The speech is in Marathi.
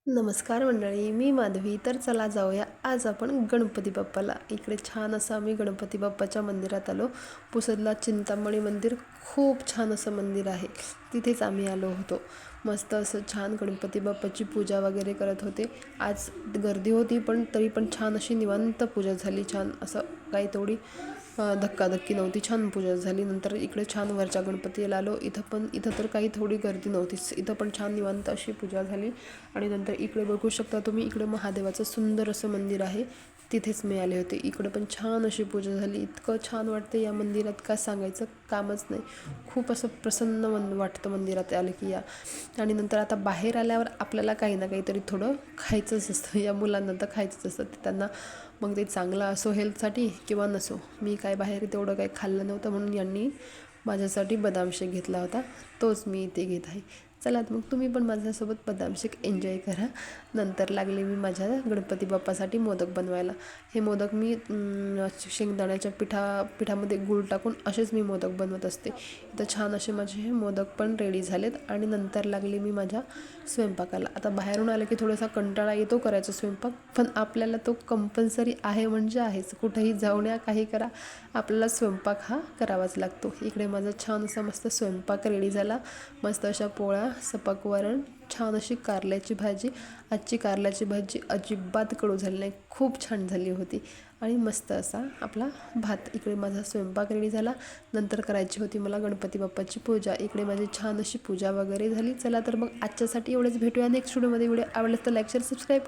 नमस्कार मंडळी, मी माधवी. तर चला जाऊया आज आपण गणपती बाप्पाला. इकडे छान असं आम्ही गणपती बाप्पाच्या मंदिरात आलो. पुसदला चिंतामणी मंदिर खूप छान असं मंदिर आहे, तिथेच आम्ही आलो होतो. मस्त असं छान गणपती बाप्पाची पूजा वगैरे करत होते. आज गर्दी होती पण तरी पण छान अशी निवांत पूजा झाली. छान असं काही तेवढी धक्काधक्की नव्हती, छान पूजा झाली. नंतर इकडे छान वरच्या गणपतीला आलो. इथं तर काही थोडी गर्दी नव्हतीच, इथं पण छान निवांत अशी पूजा झाली. आणि नंतर इकडे बघू शकता तुम्ही, इकडे महादेवाचं सुंदर असं मंदिर आहे, तिथेच मी आले होते. इकडे पण छान अशी पूजा झाली. इतकं छान वाटते या मंदिरात, काय सांगायचं कामच नाही. खूप असं प्रसन्न वाटतं मंदिरात आलं की या. आणि नंतर आता बाहेर आल्यावर आपल्याला काही ना काहीतरी थोडं खायचंच असतं. या मुलांना तर खायचंच असतं, ते त्यांना मग ते चांगलं असो हेल्थसाठी किंवा नसो. मी काय बाहेर तेवढं काही खाल्लं नव्हतं, म्हणून यांनी माझ्यासाठी बदाम शेक घेतला होता, तोच मी इथे घेत आहे. चला मग तुम्ही पण माझ्यासोबत बदाम शेक एन्जॉय करा. नंतर लागले मी माझ्या गणपती बाप्पासाठी मोदक बनवायला. हे मोदक मी शेंगदाण्याच्या पिठामध्ये गूळ टाकून असेच मी मोदक बनवत असते. तर छान असे माझे हे मोदक पण रेडी झालेत. आणि नंतर लागले मी माझ्या स्वयंपाकाला. आता बाहेरून आलं की थोडासा कंटाळा येतो करायचा स्वयंपाक, पण आपल्याला तो कंपल्सरी आहे म्हणजे आहेच. कुठेही जाऊन या, काही करा, आपल्याला स्वयंपाक हा करावाच लागतो. इकडे माझा छान असा मस्त स्वयंपाक रेडी झाला. मस्त अशा पोळ्या, सपक वरण, छान अशी कारल्याची भाजी. आजची कारल्याची भाजी अजिबात कडू झाली नाही, खूप छान झाली होती. आणि मस्त असा आपला भात. इकडे माझा स्वयंपाक रेडी झाला. नंतर करायची होती मला गणपती बाप्पाची पूजा. इकडे माझी छान अशी पूजा वगैरे झाली. चला तर मग आजच्यासाठी एवढंच. भेटूया नेक्स्ट व्हिडिओमध्ये. व्हिडिओ आवडल्यास तर लाईक, शेअर, सबस्क्राईब करा.